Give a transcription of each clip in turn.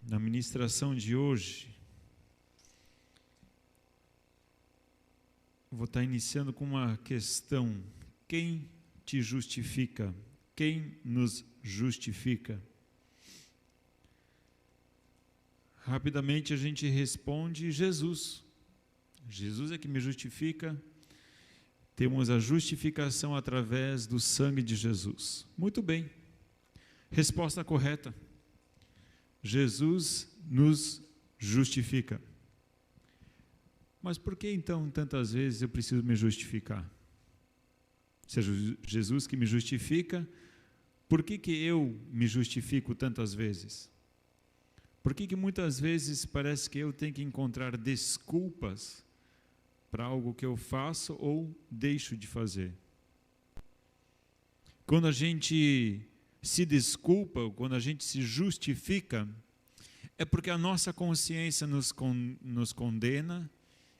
Na ministração de hoje, vou estar iniciando com uma questão: quem te justifica? Quem nos justifica? Rapidamente a gente responde: Jesus. Jesus é que me justifica. Temos a justificação através do sangue de Jesus. Muito bem. Resposta correta. Jesus nos justifica. Mas por que então tantas vezes eu preciso me justificar? Se é Jesus que me justifica, por que eu me justifico tantas vezes? Por que muitas vezes parece que eu tenho que encontrar desculpas para algo que eu faço ou deixo de fazer? Quando a gente se desculpa, ou quando a gente se justifica, é porque a nossa consciência nos condena,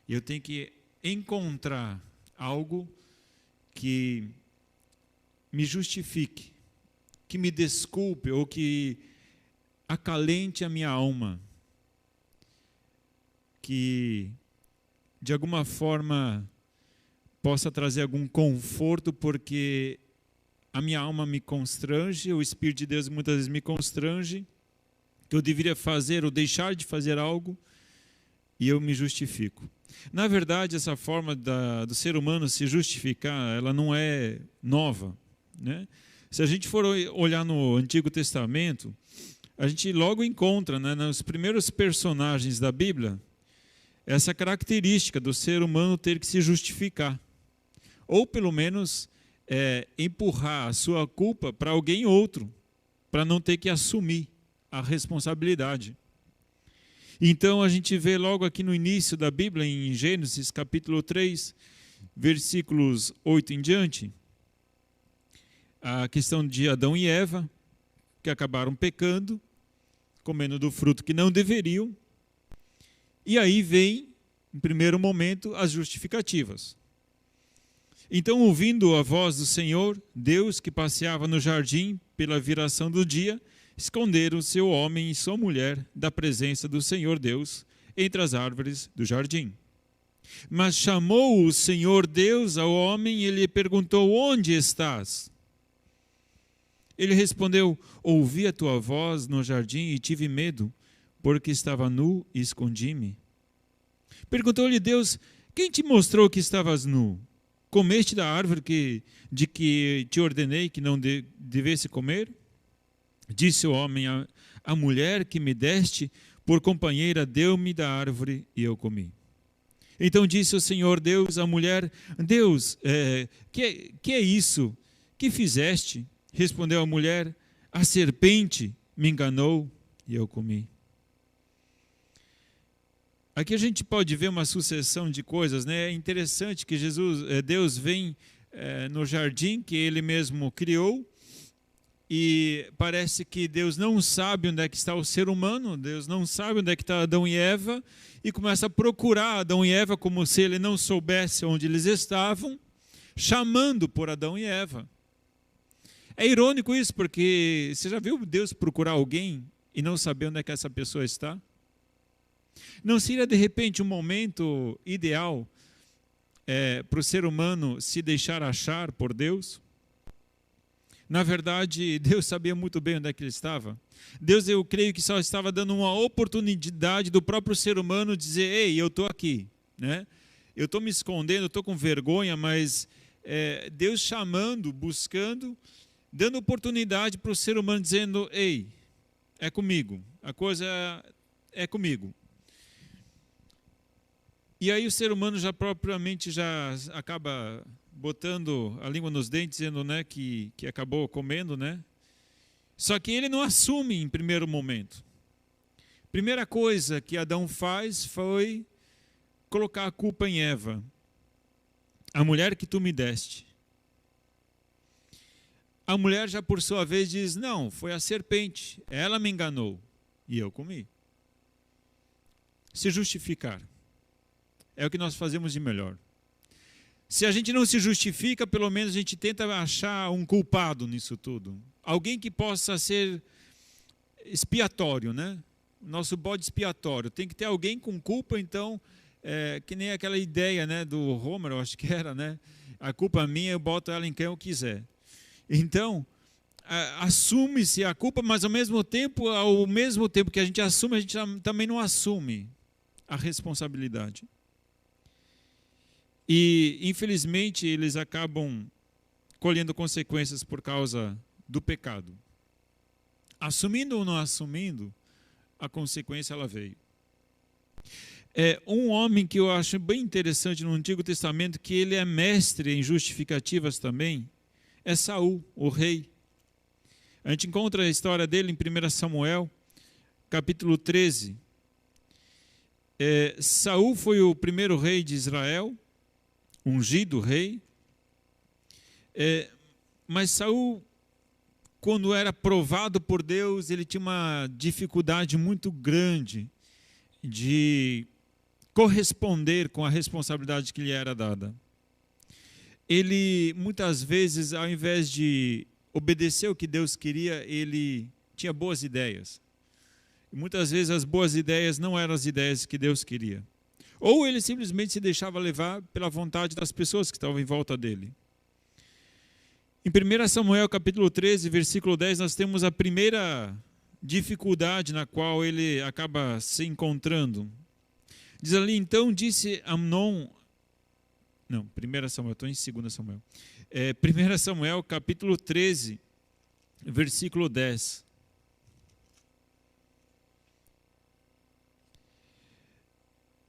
e eu tenho que encontrar algo que me justifique, que me desculpe ou que acalente a minha alma, que de alguma forma possa trazer algum conforto, porque a minha alma me constrange, o Espírito de Deus muitas vezes me constrange, que eu deveria fazer ou deixar de fazer algo, e eu me justifico. Na verdade, essa forma do ser humano se justificar, ela não é nova, né? Se a gente for olhar no Antigo Testamento, a gente logo encontra, né, nos primeiros personagens da Bíblia, essa característica do ser humano ter que se justificar, ou pelo menos empurrar a sua culpa para alguém outro, para não ter que assumir a responsabilidade. Então a gente vê logo aqui no início da Bíblia, em Gênesis capítulo 3, versículos 8 em diante, a questão de Adão e Eva, que acabaram pecando, comendo do fruto que não deveriam, e aí vem, em primeiro momento, as justificativas. Então, ouvindo a voz do Senhor, Deus, que passeava no jardim pela viração do dia, esconderam-se o homem e sua mulher da presença do Senhor Deus entre as árvores do jardim. Mas chamou o Senhor Deus ao homem e lhe perguntou: onde estás? Ele respondeu: ouvi a tua voz no jardim e tive medo, porque estava nu e escondi-me. Perguntou-lhe Deus: quem te mostrou que estavas nu? Comeste da árvore de que te ordenei que não devesse comer? Disse o homem: a mulher que me deste por companheira deu-me da árvore e eu comi. Então disse o Senhor Deus à mulher: Deus, que é isso? Que fizeste? Respondeu a mulher: a serpente me enganou e eu comi. Aqui a gente pode ver uma sucessão de coisas, né? É interessante que Deus vem no jardim que Ele mesmo criou, e parece que Deus não sabe onde é que está o ser humano, Deus não sabe onde é que está Adão e Eva, e começa a procurar Adão e Eva como se Ele não soubesse onde eles estavam, chamando por Adão e Eva. É irônico isso, porque você já viu Deus procurar alguém e não saber onde é que essa pessoa está? Não seria de repente um momento ideal para o ser humano se deixar achar por Deus? Na verdade, Deus sabia muito bem onde é que ele estava. Deus, eu creio que só estava dando uma oportunidade do próprio ser humano dizer: ei, eu estou aqui, né? Eu estou me escondendo, eu estou com vergonha, mas Deus chamando, buscando, dando oportunidade para o ser humano, dizendo: ei, é comigo, a coisa é comigo. E aí o ser humano já propriamente já acaba botando a língua nos dentes, dizendo, né, que acabou comendo, né? Só que ele não assume em primeiro momento. Primeira coisa que Adão faz foi colocar a culpa em Eva. A mulher que tu me deste. A mulher já por sua vez diz: não, foi a serpente, ela me enganou e eu comi. Se justificar. É o que nós fazemos de melhor. Se a gente não se justifica, pelo menos a gente tenta achar um culpado nisso tudo. Alguém que possa ser expiatório, né? nosso bode expiatório. Tem que ter alguém com culpa, então, que nem aquela ideia, né, do Homer, eu acho que era, né? A culpa é minha, eu boto ela em quem eu quiser. Então, assume-se a culpa, mas ao mesmo tempo que a gente assume, a gente também não assume a responsabilidade. E, infelizmente, eles acabam colhendo consequências por causa do pecado. Assumindo ou não assumindo, a consequência ela veio. Um homem que eu acho bem interessante no Antigo Testamento, que ele é mestre em justificativas também, é Saul, o rei. A gente encontra a história dele em 1 Samuel, capítulo 13. Saul foi o primeiro rei de Israel, ungido rei. Mas Saul, quando era provado por Deus, ele tinha uma dificuldade muito grande de corresponder com a responsabilidade que lhe era dada. Ele, muitas vezes, ao invés de obedecer o que Deus queria, ele tinha boas ideias. E muitas vezes as boas ideias não eram as ideias que Deus queria. Ou ele simplesmente se deixava levar pela vontade das pessoas que estavam em volta dele. Em 1 Samuel capítulo 13, versículo 10, nós temos a primeira dificuldade na qual ele acaba se encontrando. Diz ali, então disse Amnon, não, 1 Samuel, estou em 2 Samuel. 1 Samuel capítulo 13, versículo 10.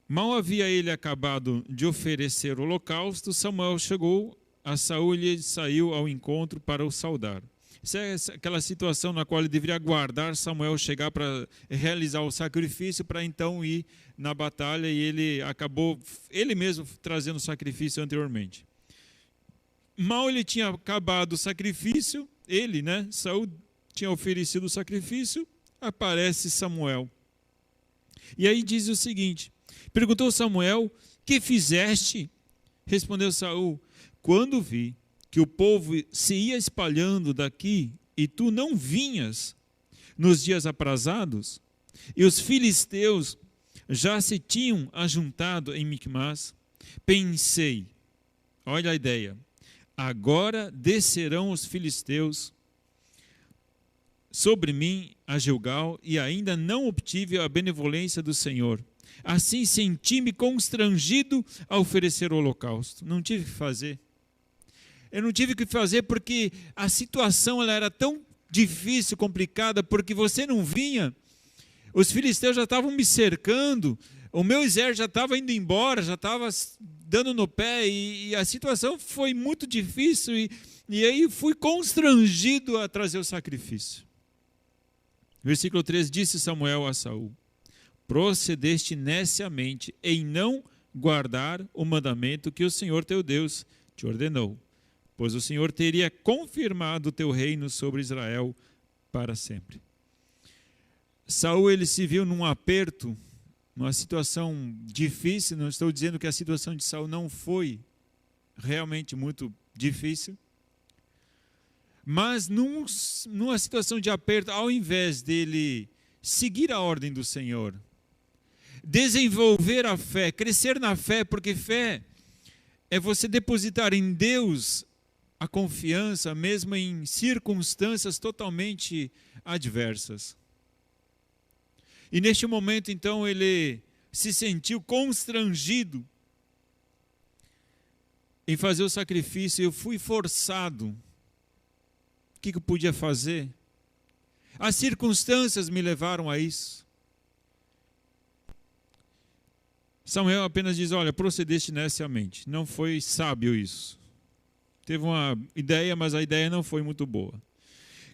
Mal havia ele acabado de oferecer o holocausto, Samuel chegou a Saul e ele saiu ao encontro para o saudar. Essa é aquela situação na qual ele deveria aguardar Samuel chegar para realizar o sacrifício, para então ir na batalha, e ele acabou, ele mesmo, trazendo o sacrifício anteriormente. Mal ele tinha acabado o sacrifício, ele, né, Saul tinha oferecido o sacrifício, aparece Samuel. E aí diz o seguinte, perguntou Samuel, que fizeste? Respondeu Saul, quando vi que o povo se ia espalhando daqui e tu não vinhas nos dias aprazados, e os filisteus já se tinham ajuntado em Micmas, pensei, olha a ideia, agora descerão os filisteus sobre mim a Gilgal, e ainda não obtive a benevolência do Senhor. Assim senti-me constrangido a oferecer o holocausto. Não tive o que fazer. Eu não tive o que fazer porque a situação ela era tão difícil, complicada, porque você não vinha. Os filisteus já estavam me cercando, o meu exército já estava indo embora, já estava dando no pé, e a situação foi muito difícil, e aí fui constrangido a trazer o sacrifício. Versículo 3, disse Samuel a Saul, procedeste neciamente em não guardar o mandamento que o Senhor teu Deus te ordenou, pois o Senhor teria confirmado o teu reino sobre Israel para sempre. Saul, ele se viu num aperto, numa situação difícil. Não estou dizendo que a situação de Saul não foi realmente muito difícil, mas numa situação de aperto, ao invés dele seguir a ordem do Senhor, desenvolver a fé, crescer na fé, porque fé é você depositar em Deus a confiança, mesmo em circunstâncias totalmente adversas. E neste momento, então, ele se sentiu constrangido em fazer o sacrifício. Eu fui forçado. O que eu podia fazer? As circunstâncias me levaram a isso. Samuel apenas diz, olha, procedeste neciamente. Não foi sábio isso. Teve uma ideia, mas a ideia não foi muito boa.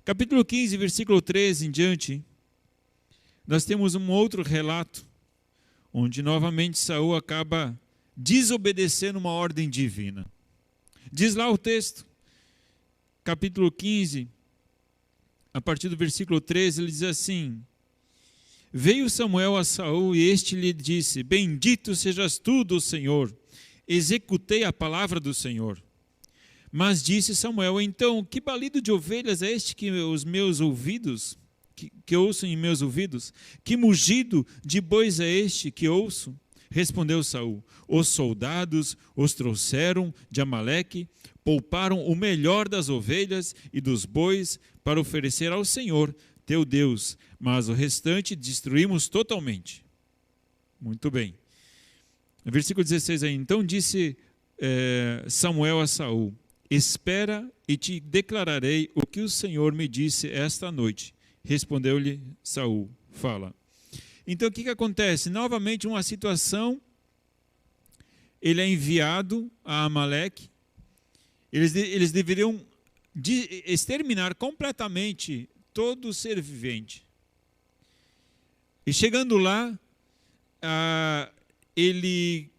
Capítulo 15, versículo 13 em diante, nós temos um outro relato, onde novamente Saul acaba desobedecendo uma ordem divina. Diz lá o texto, capítulo 15, a partir do versículo 13, ele diz assim, veio Samuel a Saul e este lhe disse, bendito sejas tu do Senhor, executei a palavra do Senhor. Mas disse Samuel, então, que balido de ovelhas é este que os meus ouvidos que ouço em meus ouvidos? Que mugido de bois é este que ouço? Respondeu Saul: os soldados os trouxeram de Amaleque, pouparam o melhor das ovelhas e dos bois para oferecer ao Senhor, teu Deus, mas o restante destruímos totalmente. Muito bem. Versículo 16 aí. Então disse Samuel a Saul: espera e te declararei o que o Senhor me disse esta noite. Respondeu-lhe Saul: fala. Então o que acontece? Novamente uma situação, ele é enviado a Amaleque, eles deveriam exterminar completamente todo ser vivente. E chegando lá, ele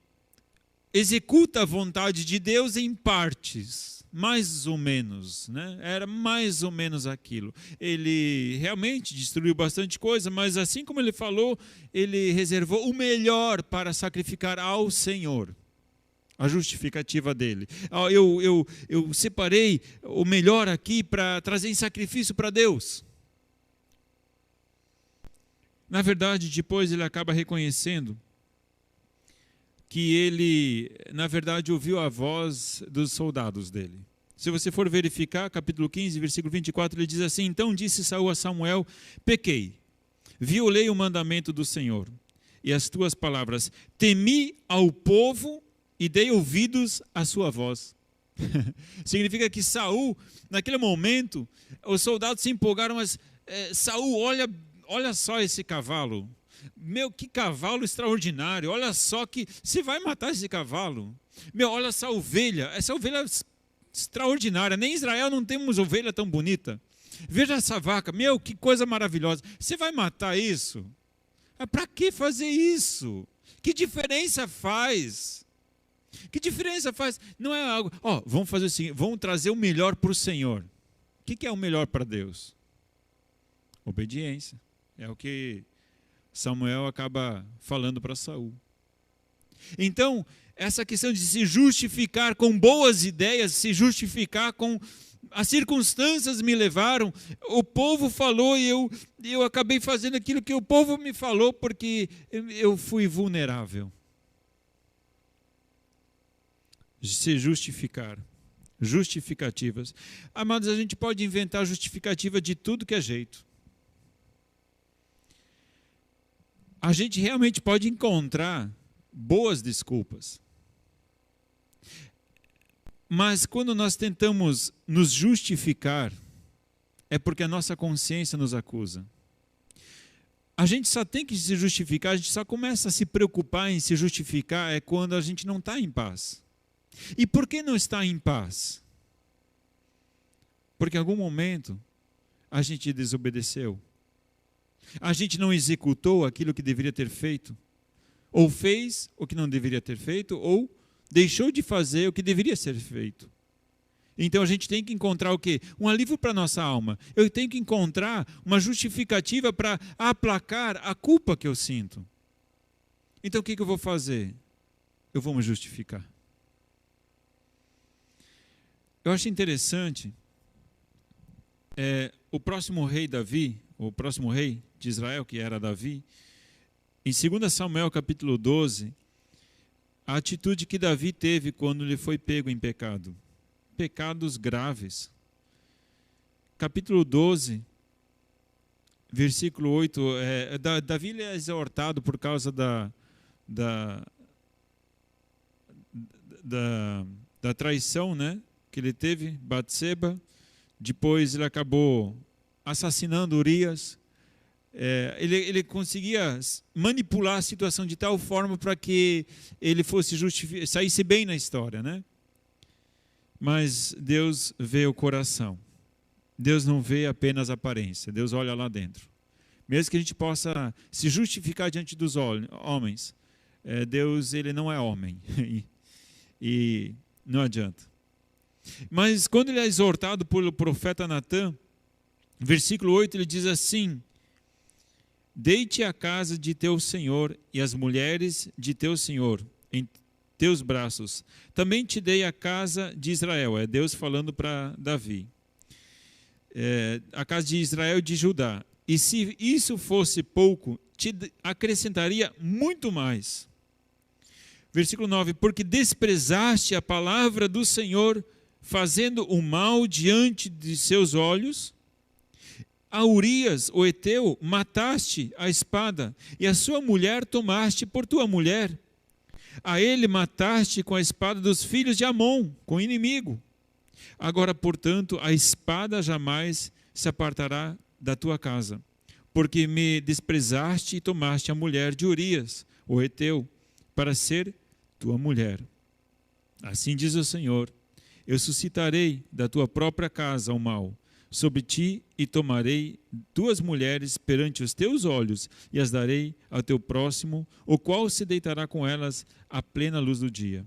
executa a vontade de Deus em partes, mais ou menos, né? Era mais ou menos aquilo. Ele realmente destruiu bastante coisa, mas assim como ele falou, ele reservou o melhor para sacrificar ao Senhor. A justificativa dele. Eu separei o melhor aqui para trazer em sacrifício para Deus. Na verdade, depois ele acaba reconhecendo que ele, na verdade, ouviu a voz dos soldados dele. Se você for verificar, capítulo 15, versículo 24, ele diz assim: então disse Saul a Samuel: pequei, violei o mandamento do Senhor, e as tuas palavras, temi ao povo e dei ouvidos à sua voz. Significa que Saul, naquele momento, os soldados se empolgaram, mas Saul, olha só esse cavalo. Meu, que cavalo extraordinário. Olha só que você vai matar esse cavalo. Meu, olha essa ovelha extraordinária. Nem em Israel não temos ovelha tão bonita. Veja essa vaca. Meu, que coisa maravilhosa. Você vai matar isso? Para que fazer isso? Que diferença faz? Que diferença faz? Não é algo... vamos fazer o seguinte, vamos trazer o melhor para o Senhor. O que é o melhor para Deus? Obediência. É o que Samuel acaba falando para Saul. Então, essa questão de se justificar com boas ideias, se justificar com as circunstâncias me levaram, o povo falou e eu acabei fazendo aquilo que o povo me falou porque eu fui vulnerável. Se justificar. Justificativas. Amados, a gente pode inventar justificativa de tudo que é jeito. A gente realmente pode encontrar boas desculpas. Mas quando nós tentamos nos justificar, é porque a nossa consciência nos acusa. A gente só tem que se justificar, a gente só começa a se preocupar em se justificar é quando a gente não está em paz. E por que não está em paz? Porque em algum momento a gente desobedeceu. A gente não executou aquilo que deveria ter feito. Ou fez o que não deveria ter feito, ou deixou de fazer o que deveria ser feito. Então a gente tem que encontrar o quê? Um alívio para a nossa alma. Eu tenho que encontrar uma justificativa para aplacar a culpa que eu sinto. Então o que eu vou fazer? Eu vou me justificar. Eu acho interessante, o próximo rei Davi, o próximo rei de Israel, que era Davi, em 2 Samuel capítulo 12, a atitude que Davi teve quando ele foi pego em pecado. Pecados graves. Capítulo 12, versículo 8, Davi é exortado por causa da traição, né, que ele teve, Batseba. Depois ele acabou assassinando Urias. Ele conseguia manipular a situação de tal forma para que ele saísse bem na história, né? Mas Deus vê o coração. Deus não vê apenas a aparência. Deus olha lá dentro. Mesmo que a gente possa se justificar diante dos homens, Deus, ele não é homem. E não adianta. Mas quando ele é exortado pelo profeta Natã, versículo 8, ele diz assim: deite a casa de teu senhor e as mulheres de teu senhor em teus braços. Também te dei a casa de Israel. É Deus falando para Davi. A casa de Israel e de Judá. e se isso fosse pouco, te acrescentaria muito mais. Versículo 9, porque desprezaste a palavra do Senhor, fazendo o mal diante de seus olhos. A Urias, o heteu, mataste a espada, e a sua mulher tomaste por tua mulher. A ele mataste com a espada dos filhos de Amon, com o inimigo. Agora, portanto, a espada jamais se apartará da tua casa, porque me desprezaste e tomaste a mulher de Urias, o heteu, para ser tua mulher. Assim diz o Senhor, eu suscitarei da tua própria casa o mal sobre ti e tomarei duas mulheres perante os teus olhos e as darei ao teu próximo, o qual se deitará com elas à plena luz do dia.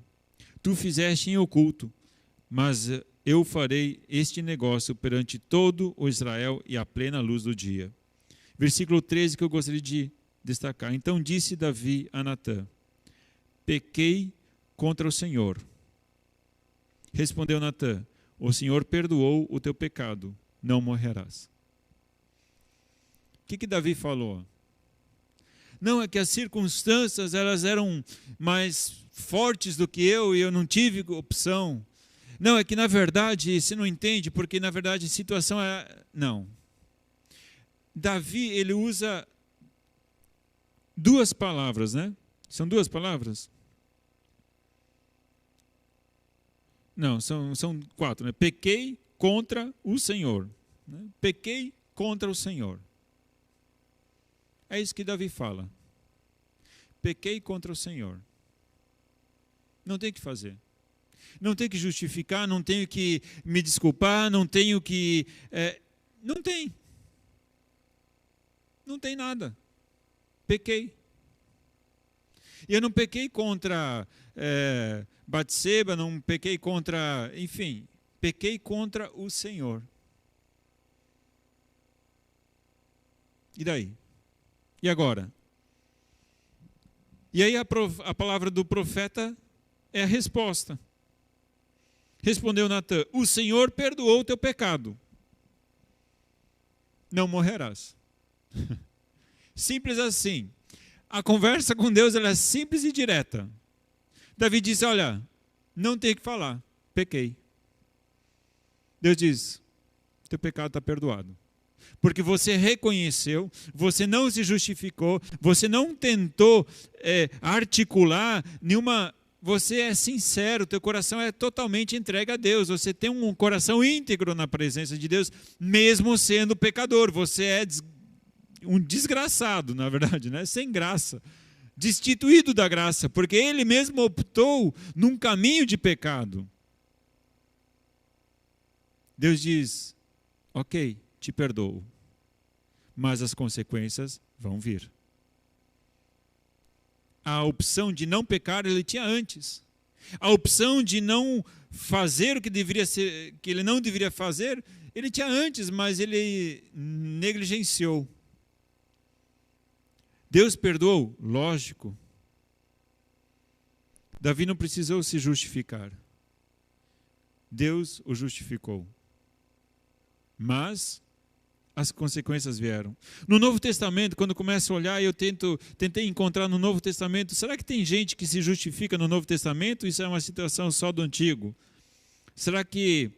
Tu fizeste em oculto, mas eu farei este negócio perante todo o Israel e à plena luz do dia. Versículo 13 que eu gostaria de destacar. Então disse Davi a Natã, pequei contra o Senhor. Respondeu Natã, o Senhor perdoou o teu pecado, não morrerás. O que Davi falou? Não, é que as circunstâncias elas eram mais fortes do que eu e eu não tive opção. Não, é que na verdade, você não entende, porque na verdade a situação é... Não. Davi, ele usa duas palavras, né? São duas palavras? Não, são quatro, né? Pequei contra o Senhor. Né? Pequei contra o Senhor. É isso que Davi fala. Pequei contra o Senhor. Não tem o que fazer. Não tenho que justificar, não tenho que me desculpar, não tenho que... não tem. Não tem nada. Pequei. E eu não pequei contra Batseba, não pequei contra... Enfim, pequei contra o Senhor. E daí? E agora? E aí a palavra do profeta é a resposta. Respondeu Natã, o Senhor perdoou o teu pecado. Não morrerás. Simples assim. A conversa com Deus ela é simples e direta. Davi disse, olha, não tem o que falar, pequei. Deus diz, teu pecado está perdoado. Porque você reconheceu, você não se justificou, você não tentou articular nenhuma... Você é sincero, teu coração é totalmente entregue a Deus. Você tem um coração íntegro na presença de Deus, mesmo sendo pecador. Você é um desgraçado, na verdade, né? Sem graça. Destituído da graça, porque ele mesmo optou num caminho de pecado. Deus diz, ok, te perdoo, mas as consequências vão vir. A opção de não pecar ele tinha antes. A opção de não fazer o que deveria ser, que ele não deveria fazer, ele tinha antes, mas ele negligenciou. Deus perdoou? Lógico. Davi não precisou se justificar. Deus o justificou. Mas as consequências vieram. No Novo Testamento, quando começo a olhar, eu tentei encontrar no Novo Testamento, será que tem gente que se justifica no Novo Testamento? Isso é uma situação só do Antigo. Será que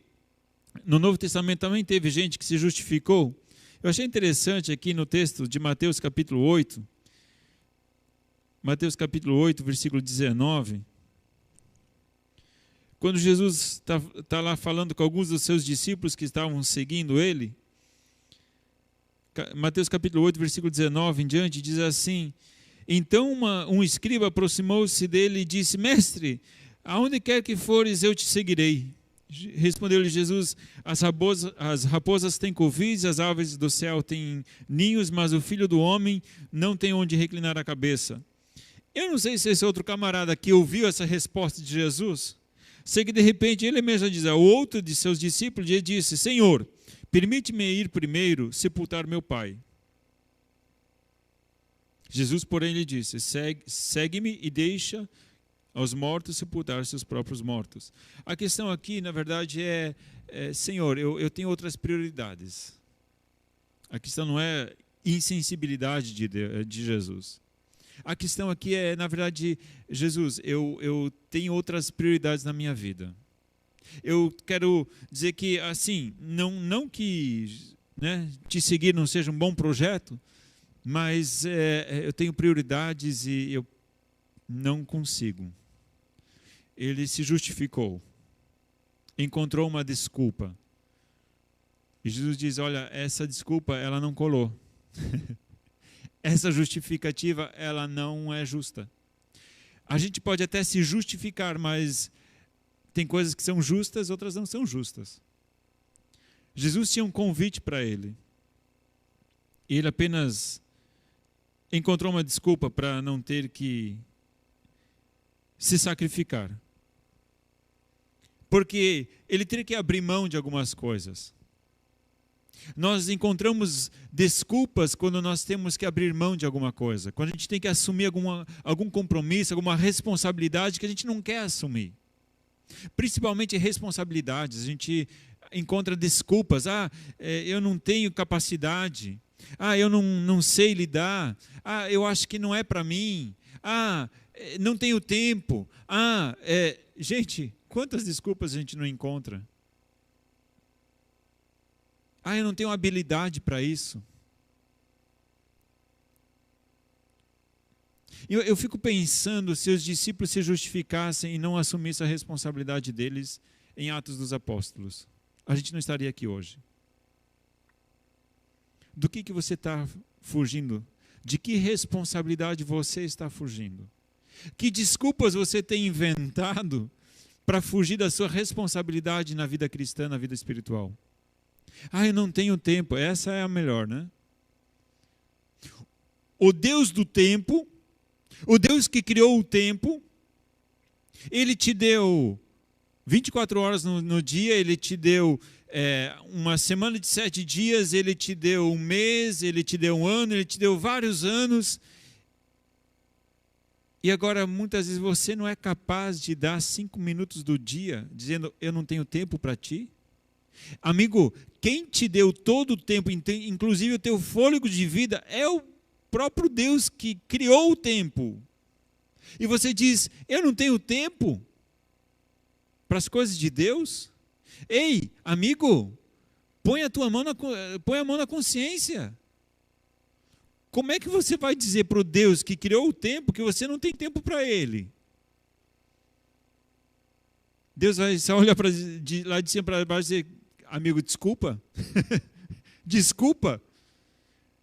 no Novo Testamento também teve gente que se justificou? Eu achei interessante aqui no texto de Mateus capítulo 8, Mateus capítulo 8, versículo 19, quando Jesus está lá falando com alguns dos seus discípulos que estavam seguindo ele, Mateus capítulo 8, versículo 19 em diante, diz assim, então um escriba aproximou-se dele e disse, mestre, aonde quer que fores eu te seguirei. Respondeu-lhe Jesus, as raposas têm covis, as aves do céu têm ninhos, mas o Filho do Homem não tem onde reclinar a cabeça. Eu não sei se esse outro camarada aqui ouviu essa resposta de Jesus. Sei que de repente ele mesmo diz, o outro de seus discípulos ele disse, Senhor, permite-me ir primeiro sepultar meu pai. Jesus, porém, lhe disse, segue-me e deixa aos mortos sepultar seus próprios mortos. A questão aqui, na verdade, Senhor, eu tenho outras prioridades. A questão não é insensibilidade de Jesus. A questão aqui é, na verdade, Jesus, eu tenho outras prioridades na minha vida. Eu quero dizer que, assim, não que, né, te seguir não seja um bom projeto, mas eu tenho prioridades e eu não consigo. Ele se justificou, encontrou uma desculpa. E Jesus diz, olha, essa desculpa, ela não colou. Essa justificativa, ela não é justa. A gente pode até se justificar, mas tem coisas que são justas, outras não são justas. Jesus tinha um convite para ele. E ele apenas encontrou uma desculpa para não ter que se sacrificar. Porque ele teria que abrir mão de algumas coisas. Nós encontramos desculpas quando nós temos que abrir mão de alguma coisa. Quando a gente tem que assumir algum compromisso, alguma responsabilidade que a gente não quer assumir. Principalmente responsabilidades. A gente encontra desculpas. Eu não tenho capacidade. Eu não sei lidar. Eu acho que não é para mim. Não tenho tempo. Gente, quantas desculpas a gente não encontra? Eu não tenho habilidade para isso. Eu fico pensando se os discípulos se justificassem e não assumissem a responsabilidade deles em Atos dos Apóstolos. A gente não estaria aqui hoje. Do que você está fugindo? De que responsabilidade você está fugindo? Que desculpas você tem inventado para fugir da sua responsabilidade na vida cristã, na vida espiritual? Eu não tenho tempo. Essa é a melhor, né? O Deus do tempo, o Deus que criou o tempo, Ele te deu 24 horas no dia, Ele te deu uma semana de 7 dias, Ele te deu um mês, Ele te deu um ano, Ele te deu vários anos. E agora, muitas vezes, você não é capaz de dar 5 minutos do dia, dizendo, eu não tenho tempo para ti? Amigo, quem te deu todo o tempo, inclusive o teu fôlego de vida, é o próprio Deus que criou o tempo. E você diz, eu não tenho tempo para as coisas de Deus? Ei, amigo, põe a mão na consciência. Como é que você vai dizer para o Deus que criou o tempo que você não tem tempo para Ele? Deus vai só olhar lá de cima para baixo e dizer, amigo, desculpa. Desculpa.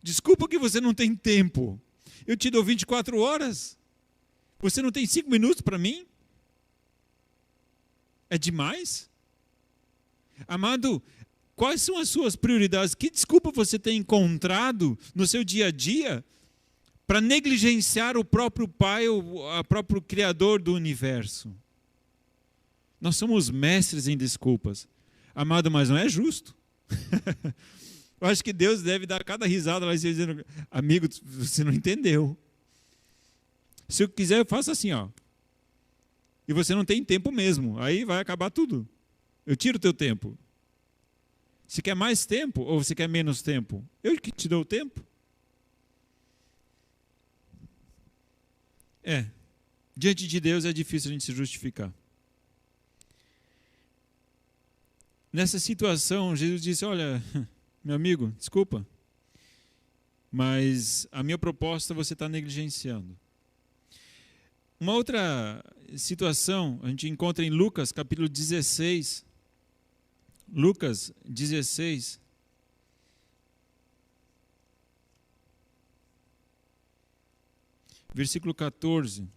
Desculpa que você não tem tempo. Eu te dou 24 horas. Você não tem 5 minutos para mim? É demais? Amado, quais são as suas prioridades? Que desculpa você tem encontrado no seu dia a dia para negligenciar o próprio Pai, o próprio Criador do universo? Nós somos mestres em desculpas. Amado, mas não é justo. Eu acho que Deus deve dar cada risada lá dizendo, amigo, você não entendeu. Se eu quiser, eu faço assim, ó. E você não tem tempo mesmo. Aí vai acabar tudo. Eu tiro o teu tempo. Você quer mais tempo ou você quer menos tempo? Eu que te dou o tempo. Diante de Deus é difícil a gente se justificar. Nessa situação, Jesus disse, olha, meu amigo, desculpa, mas a minha proposta você está negligenciando. Uma outra situação, a gente encontra em Lucas, capítulo 16. Lucas 16. Versículo 14.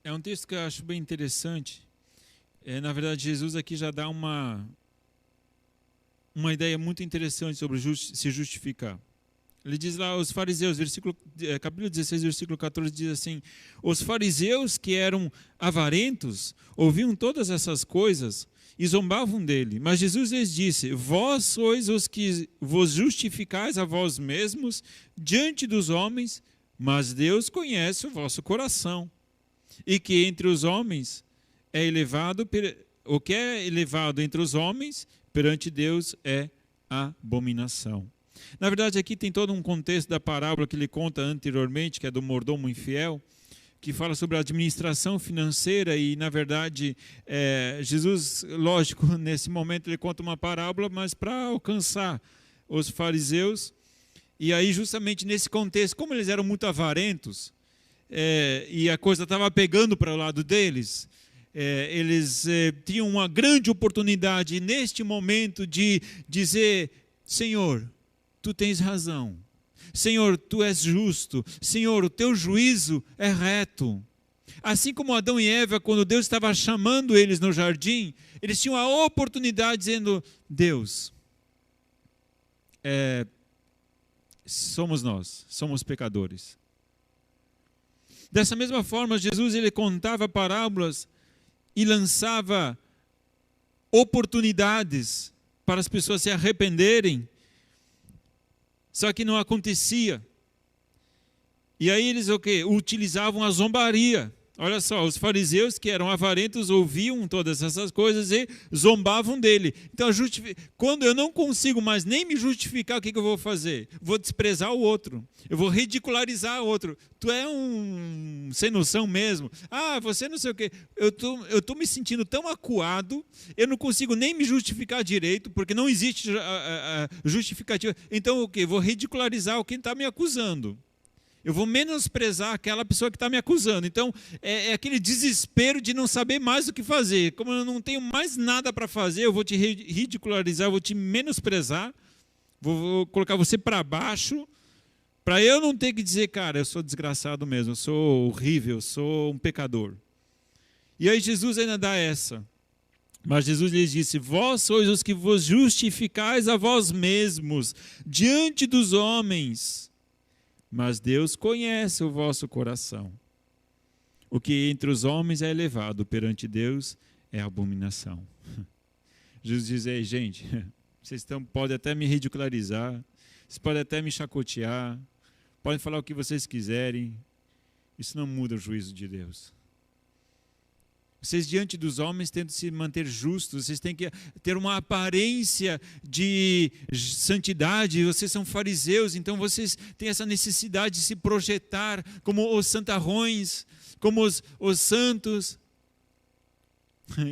É um texto que eu acho bem interessante. Na verdade, Jesus aqui já dá uma ideia muito interessante sobre se justificar. Ele diz lá, os fariseus, capítulo 16, versículo 14, diz assim, os fariseus que eram avarentos, ouviam todas essas coisas e zombavam dele. Mas Jesus lhes disse, vós sois os que vos justificais a vós mesmos diante dos homens, mas Deus conhece o vosso coração. E que entre os homens é elevado o que é elevado entre os homens, perante Deus é abominação. Na verdade, aqui tem todo um contexto da parábola que ele conta anteriormente, que é do mordomo infiel, que fala sobre a administração financeira e, na verdade, Jesus, lógico, nesse momento ele conta uma parábola, mas para alcançar os fariseus. E aí, justamente nesse contexto, como eles eram muito avarentos, e a coisa estava pegando para o lado deles, eles tinham uma grande oportunidade neste momento de dizer: Senhor, tu tens razão. Senhor, tu és justo. Senhor, o teu juízo é reto. Assim como Adão e Eva, quando Deus estava chamando eles no jardim, eles tinham a oportunidade dizendo: Deus, somos nós, somos pecadores. Dessa mesma forma, Jesus ele contava parábolas e lançava oportunidades para as pessoas se arrependerem, só que não acontecia. E aí eles o quê? Utilizavam a zombaria. Olha só, os fariseus que eram avarentos ouviam todas essas coisas e zombavam dele. Então, quando eu não consigo mais nem me justificar, o que eu vou fazer? Vou desprezar o outro. Eu vou ridicularizar o outro. Tu é um sem noção mesmo. Ah, você não sei o quê. Eu tô me sentindo tão acuado, eu não consigo nem me justificar direito, porque não existe justificativa. Então, o quê? Vou ridicularizar quem está me acusando. Eu vou menosprezar aquela pessoa que está me acusando. Então, é aquele desespero de não saber mais o que fazer. Como eu não tenho mais nada para fazer, eu vou te ridicularizar, eu vou te menosprezar, vou colocar você para baixo, para eu não ter que dizer: cara, eu sou desgraçado mesmo, eu sou horrível, eu sou um pecador. E aí Jesus ainda dá essa. Mas Jesus lhes disse: vós sois os que vos justificais a vós mesmos diante dos homens, mas Deus conhece o vosso coração. O que entre os homens é elevado, perante Deus é abominação. Jesus diz: ei, gente, vocês podem até me ridicularizar, vocês podem até me chacotear, podem falar o que vocês quiserem, isso não muda o juízo de Deus. Vocês diante dos homens tentam se manter justos, vocês têm que ter uma aparência de santidade, vocês são fariseus, então vocês têm essa necessidade de se projetar como os santarrões, como os santos.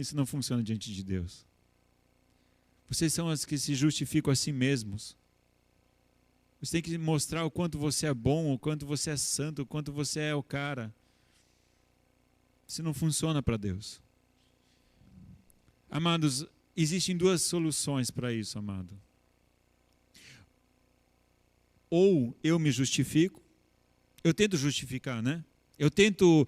Isso não funciona diante de Deus. Vocês são os que se justificam a si mesmos. Você tem que mostrar o quanto você é bom, o quanto você é santo, o quanto você é o cara. Isso não funciona para Deus. Amados, existem duas soluções para isso, amado. Ou eu me justifico, eu tento justificar, né? Eu tento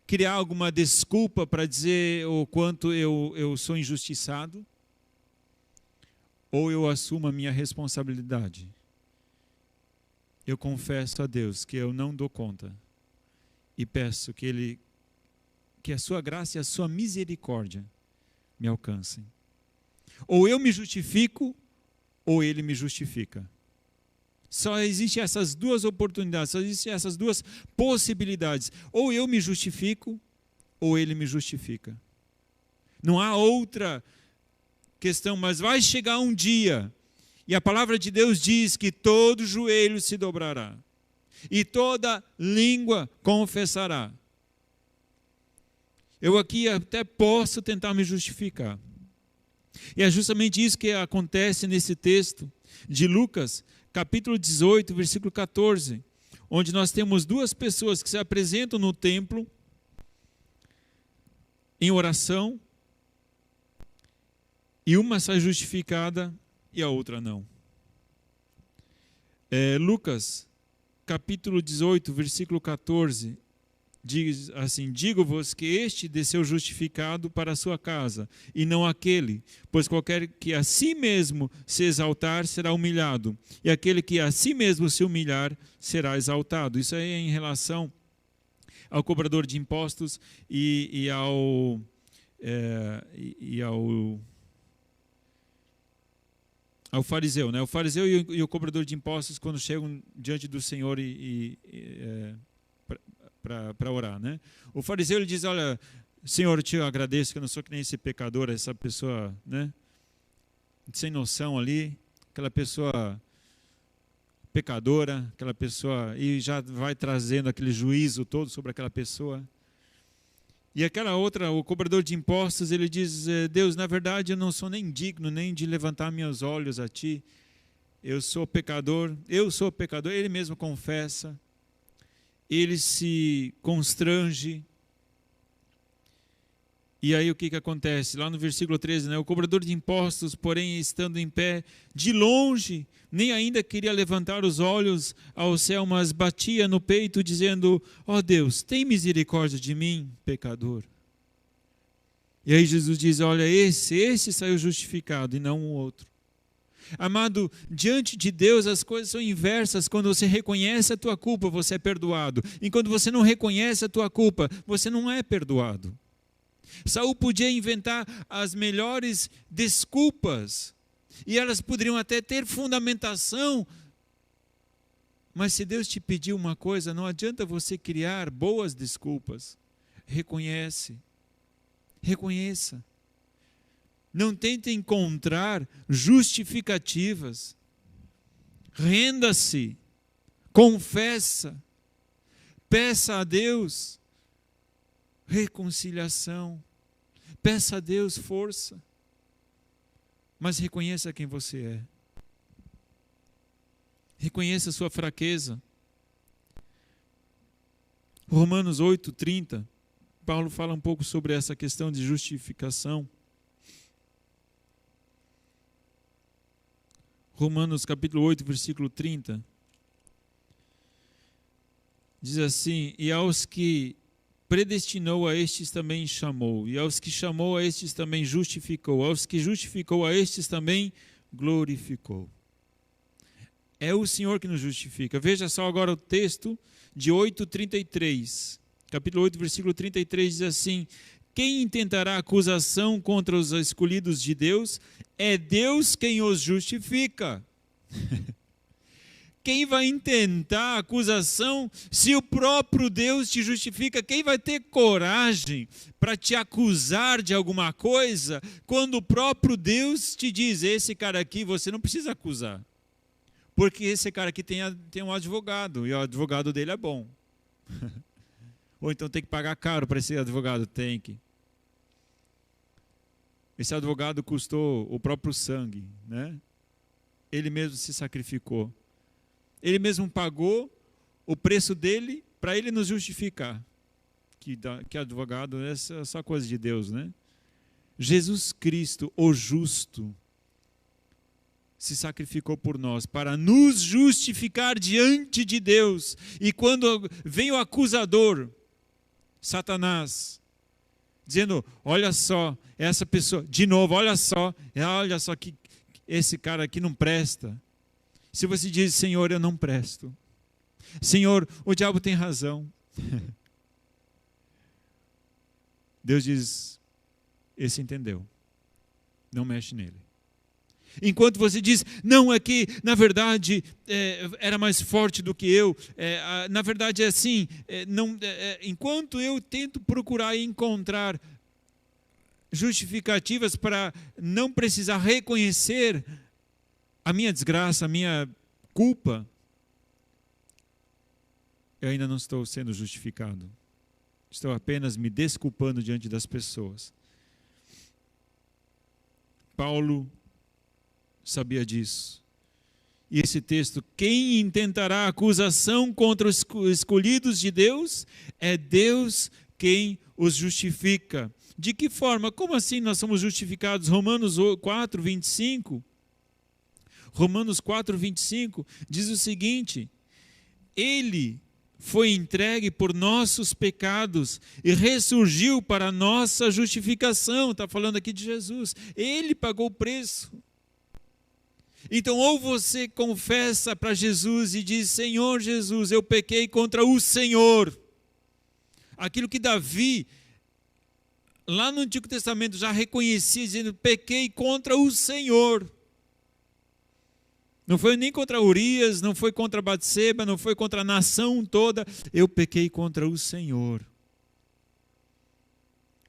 criar alguma desculpa para dizer o quanto eu sou injustiçado, ou eu assumo a minha responsabilidade. Eu confesso a Deus que eu não dou conta e peço que a sua graça e a sua misericórdia me alcancem. Ou eu me justifico, ou ele me justifica. Só existem essas duas oportunidades, só existem essas duas possibilidades. Ou eu me justifico, ou ele me justifica. Não há outra questão, mas vai chegar um dia, e a palavra de Deus diz que todo joelho se dobrará, e toda língua confessará. Eu aqui até posso tentar me justificar. E é justamente isso que acontece nesse texto de Lucas, capítulo 18, versículo 14, onde nós temos duas pessoas que se apresentam no templo em oração, e uma sai justificada e a outra não. Lucas, capítulo 18, versículo 14, diz assim: digo-vos que este desceu justificado para a sua casa, e não aquele, pois qualquer que a si mesmo se exaltar será humilhado, e aquele que a si mesmo se humilhar será exaltado. Isso aí é em relação ao cobrador de impostos e ao fariseu, né? O fariseu e o cobrador de impostos, quando chegam diante do Senhor para orar, né? O fariseu ele diz: olha, Senhor, eu te agradeço que eu não sou que nem esse pecador, essa pessoa, né, sem noção ali, aquela pessoa pecadora, aquela pessoa, e já vai trazendo aquele juízo todo sobre aquela pessoa. E aquela outra, o cobrador de impostos, ele diz, Deus, na verdade eu não sou nem digno nem de levantar meus olhos a Ti, eu sou pecador, ele mesmo confessa, ele se constrange. E aí o que acontece? Lá no versículo 13, né? O cobrador de impostos, porém, estando em pé, de longe, nem ainda queria levantar os olhos ao céu, mas batia no peito, dizendo, ó Deus, tem misericórdia de mim, pecador. E aí Jesus diz, olha, esse saiu justificado e não o outro. Amado, diante de Deus as coisas são inversas. Quando você reconhece a tua culpa, você é perdoado. E quando você não reconhece a tua culpa, você não é perdoado. Saul podia inventar as melhores desculpas, e elas poderiam até ter fundamentação, mas se Deus te pediu uma coisa, não adianta você criar boas desculpas. Reconheça. Não tente encontrar justificativas. Renda-se, confessa, peça a Deus reconciliação, peça a Deus força, mas reconheça quem você é, reconheça a sua fraqueza. Romanos 8:30, Paulo fala um pouco sobre essa questão de justificação. Romanos capítulo 8, versículo 30, diz assim, e aos que predestinou a estes também chamou, e aos que chamou a estes também justificou, aos que justificou a estes também glorificou. É o Senhor que nos justifica. Veja só agora o texto de 8:33, capítulo 8, versículo 33, diz assim, quem intentará acusação contra os escolhidos de Deus? É Deus quem os justifica. Quem vai intentar acusação se o próprio Deus te justifica? Quem vai ter coragem para te acusar de alguma coisa quando o próprio Deus te diz, esse cara aqui você não precisa acusar, porque esse cara aqui tem um advogado e o advogado dele é bom. Ou então tem que pagar caro para esse advogado? Tem que. Esse advogado custou o próprio sangue, né? Ele mesmo se sacrificou. Ele mesmo pagou o preço dele para ele nos justificar. Que advogado, essa é só coisa de Deus, né? Jesus Cristo, o justo, se sacrificou por nós para nos justificar diante de Deus. E quando vem o acusador, Satanás, dizendo, olha só, essa pessoa, de novo, olha só que esse cara aqui não presta. Se você diz, Senhor, eu não presto. Senhor, o diabo tem razão. Deus diz, esse entendeu. Não mexe nele. Enquanto você diz, não, é que, na verdade, era mais forte do que eu. Na verdade, é assim, enquanto eu tento procurar e encontrar justificativas para não precisar reconhecer a minha desgraça, a minha culpa, eu ainda não estou sendo justificado. Estou apenas me desculpando diante das pessoas. Paulo sabia disso. E esse texto, quem intentará acusação contra os escolhidos de Deus? É Deus quem os justifica. De que forma? Como assim nós somos justificados? Romanos 4:25. Romanos 4:25 diz o seguinte, ele foi entregue por nossos pecados e ressurgiu para a nossa justificação. Está falando aqui de Jesus. Ele pagou o preço. Então, ou você confessa para Jesus e diz, Senhor Jesus, eu pequei contra o Senhor. Aquilo que Davi, lá no Antigo Testamento, já reconhecia, dizendo, pequei contra o Senhor. Não foi nem contra Urias, não foi contra Batseba, não foi contra a nação toda. Eu pequei contra o Senhor.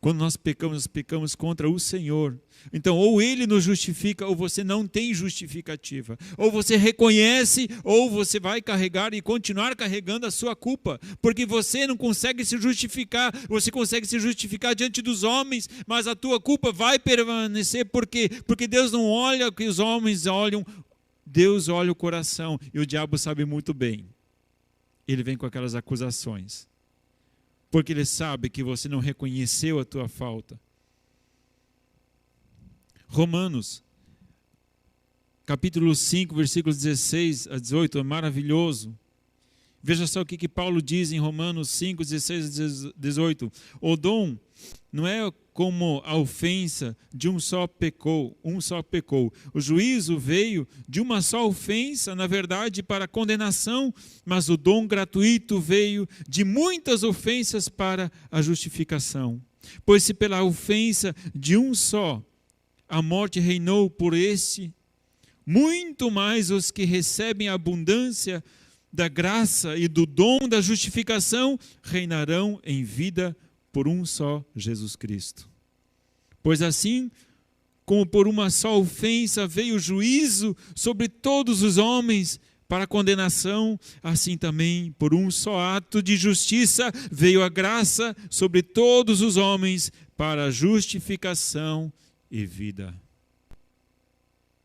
Quando nós pecamos contra o Senhor. Então, ou Ele nos justifica, ou você não tem justificativa. Ou você reconhece, ou você vai carregar e continuar carregando a sua culpa. Porque você não consegue se justificar. Você consegue se justificar diante dos homens, mas a tua culpa vai permanecer. Por quê? Porque Deus não olha o que os homens olham. Deus olha o coração. E o diabo sabe muito bem. Ele vem com aquelas acusações. Porque ele sabe que você não reconheceu a tua falta. Romanos, capítulo 5, versículos 16 a 18, é maravilhoso. Veja só o que Paulo diz em Romanos 5, 16 a 18. O dom não é como a ofensa de um só pecou. O juízo veio de uma só ofensa, na verdade, para condenação, mas o dom gratuito veio de muitas ofensas para a justificação. Pois se pela ofensa de um só a morte reinou por este, muito mais os que recebem a abundância da graça e do dom da justificação reinarão em vida por um só Jesus Cristo. Pois assim como por uma só ofensa veio o juízo sobre todos os homens para condenação, assim também por um só ato de justiça veio a graça sobre todos os homens para justificação e vida.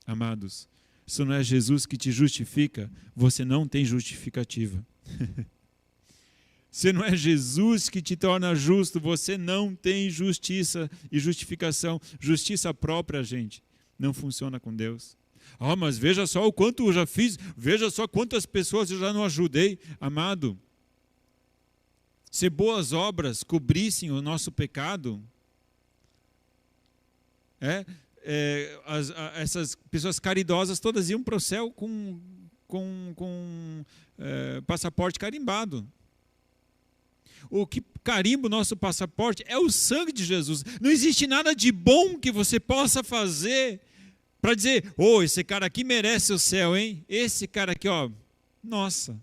Amados, se não é Jesus que te justifica, você não tem justificativa. Se não é Jesus que te torna justo, você não tem justiça e justificação. Justiça própria, gente, não funciona com Deus. Ah, mas veja só o quanto eu já fiz, veja só quantas pessoas eu já não ajudei. Amado, se boas obras cobrissem o nosso pecado, essas pessoas caridosas todas iam para o céu com passaporte carimbado. O que carimba o nosso passaporte é o sangue de Jesus. Não existe nada de bom que você possa fazer para dizer, esse cara aqui merece o céu, hein? Esse cara aqui, nossa.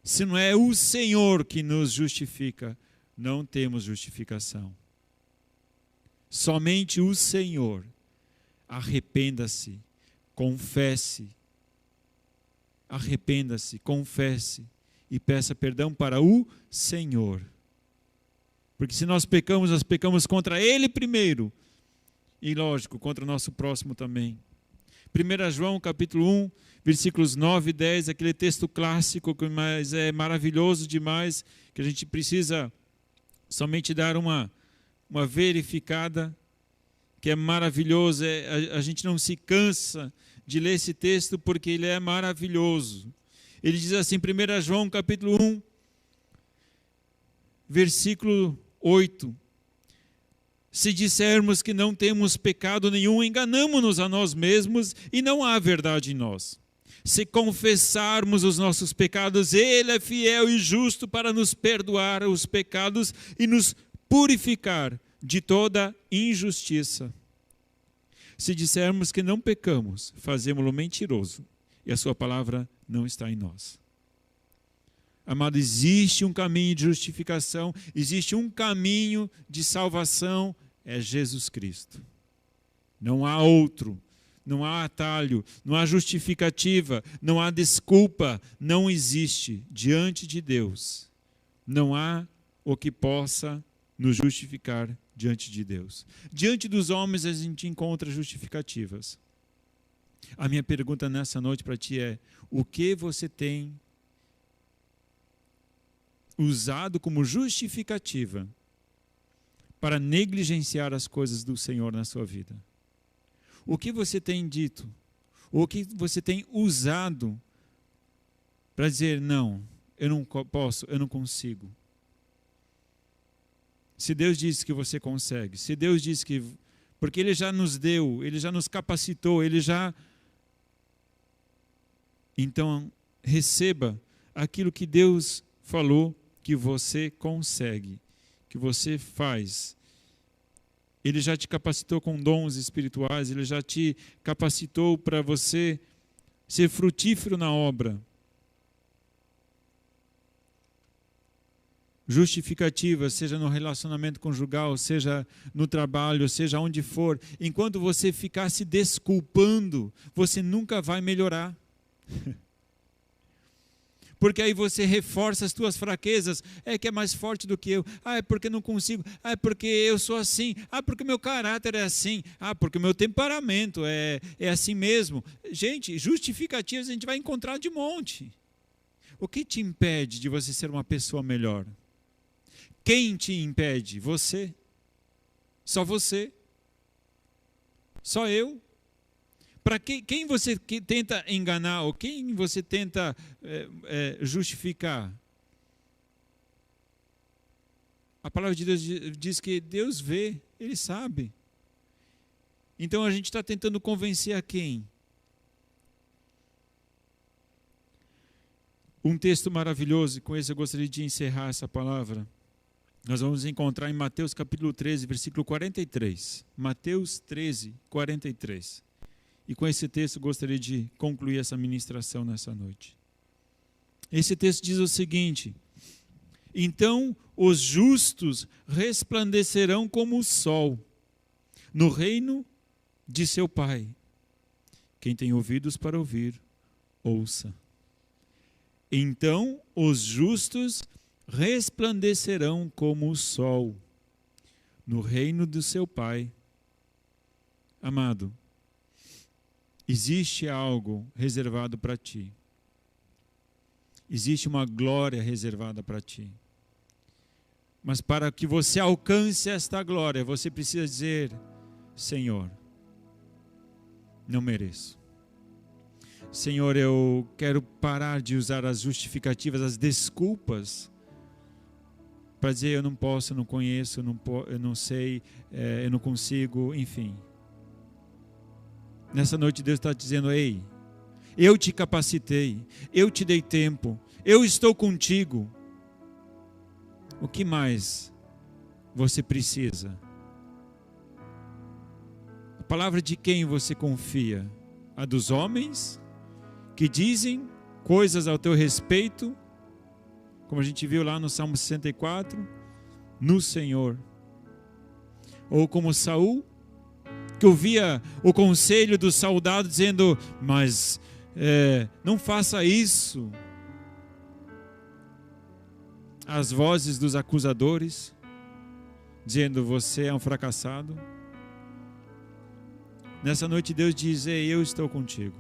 Se não é o Senhor que nos justifica, não temos justificação. Somente o Senhor. Arrependa-se, confesse. Arrependa-se, confesse e peça perdão para o Senhor. Porque se nós pecamos contra Ele primeiro. E lógico, contra o nosso próximo também. 1 João capítulo 1, versículos 9 e 10, aquele texto clássico, mas é maravilhoso demais, que a gente precisa somente dar uma verificada, que é maravilhoso. A gente não se cansa de ler esse texto, porque ele é maravilhoso. Ele diz assim, 1 João capítulo 1, versículo 8. Se dissermos que não temos pecado nenhum, enganamo-nos a nós mesmos e não há verdade em nós. Se confessarmos os nossos pecados, Ele é fiel e justo para nos perdoar os pecados e nos purificar de toda injustiça. Se dissermos que não pecamos, fazemo-lo mentiroso e a sua palavra não está em nós. Amado, existe um caminho de justificação, existe um caminho de salvação, é Jesus Cristo. Não há outro, não há atalho, não há justificativa, não há desculpa, não existe diante de Deus. Não há o que possa nos justificar diante de Deus. Diante dos homens a gente encontra justificativas. A minha pergunta nessa noite para ti é: o que você tem usado como justificativa para negligenciar as coisas do Senhor na sua vida? O que você tem dito? O que você tem usado para dizer, não, eu não posso, eu não consigo? Se Deus diz que você consegue, se Deus diz que... Porque Ele já nos deu, Ele já nos capacitou, Ele já... Então, receba aquilo que Deus falou que você consegue, que você faz. Ele já te capacitou com dons espirituais, Ele já te capacitou para você ser frutífero na obra. justificativas, seja no relacionamento conjugal, seja no trabalho, seja onde for, enquanto você ficar se desculpando, você nunca vai melhorar. Porque aí você reforça as tuas fraquezas. É que é mais forte do que eu. É porque não consigo. É porque eu sou assim. Porque o meu caráter é assim. Porque o meu temperamento é assim mesmo. Gente, justificativas a gente vai encontrar de monte. O que te impede de você ser uma pessoa melhor? Quem te impede? Você. Só você. Só eu. Para quem você tenta enganar ou quem você tenta justificar? A palavra de Deus diz que Deus vê, Ele sabe. Então a gente está tentando convencer a quem? Um texto maravilhoso, e com esse eu gostaria de encerrar essa palavra. Nós vamos encontrar em Mateus capítulo 13, versículo 43. Mateus 13, 43. E com esse texto eu gostaria de concluir essa ministração nessa noite. Esse texto diz o seguinte: então os justos resplandecerão como o sol no reino de seu Pai. Quem tem ouvidos para ouvir, ouça. Então os justos resplandecerão como o sol no reino do seu Pai. Amado, existe algo reservado para ti. Existe uma glória reservada para ti. Mas para que você alcance esta glória, você precisa dizer: Senhor, não mereço. Senhor, eu quero parar de usar as justificativas, as desculpas, para dizer eu não posso, eu não conheço, eu não sei, eu não consigo, enfim. Nessa noite Deus está dizendo: ei, eu te capacitei, eu te dei tempo, eu estou contigo. O que mais você precisa? A palavra de quem você confia? A dos homens que dizem coisas ao teu respeito, como a gente viu lá no Salmo 64, no Senhor. Ou como Saul, que ouvia o conselho do soldado dizendo: mas não faça isso. As vozes dos acusadores dizendo: você é um fracassado. Nessa noite Deus diz: ei, eu estou contigo.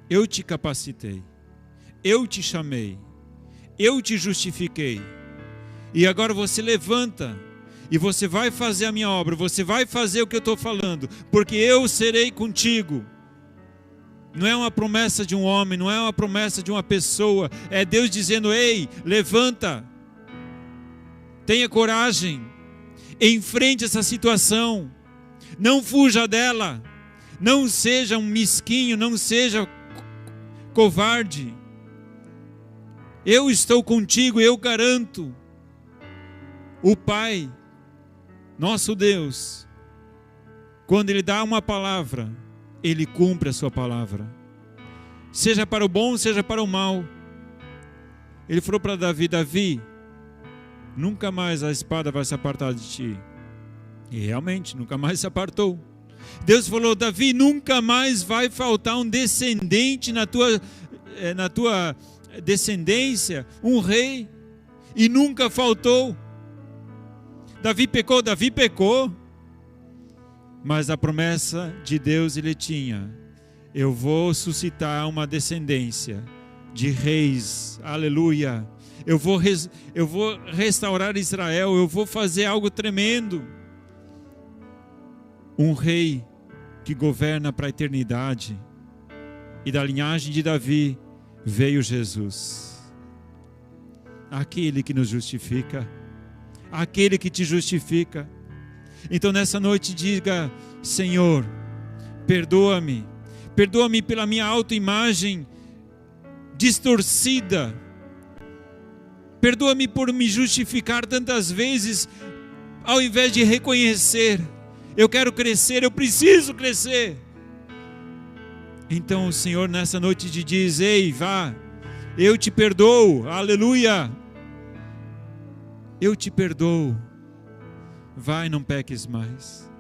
Eu te capacitei. Eu te chamei. Eu te justifiquei. E agora você levanta e você vai fazer a minha obra, você vai fazer o que eu estou falando, porque eu serei contigo. Não é uma promessa de um homem, não é uma promessa de uma pessoa, é Deus dizendo: ei, levanta, tenha coragem, enfrente essa situação, não fuja dela, não seja um mesquinho, não seja covarde. Eu estou contigo, eu garanto. O Pai, nosso Deus, quando Ele dá uma palavra, Ele cumpre a sua palavra, seja para o bom, seja para o mal. Ele falou para Davi: Davi, nunca mais a espada vai se apartar de ti. E realmente, nunca mais se apartou. Deus falou: Davi, nunca mais vai faltar um descendente na tua descendência, um rei. E nunca faltou. Davi pecou. Mas a promessa de Deus ele tinha: eu vou suscitar uma descendência de reis, aleluia. Eu vou restaurar Israel, eu vou fazer algo tremendo. Um rei que governa para a eternidade. E da linhagem de Davi veio Jesus. Aquele que nos justifica, aquele que te justifica. Então nessa noite diga: Senhor, perdoa-me pela minha autoimagem distorcida, perdoa-me por me justificar tantas vezes, ao invés de reconhecer. Eu quero crescer, eu preciso crescer. Então o Senhor nessa noite te diz: ei, vá, eu te perdoo, aleluia, eu te perdoo. Vai, não peques mais.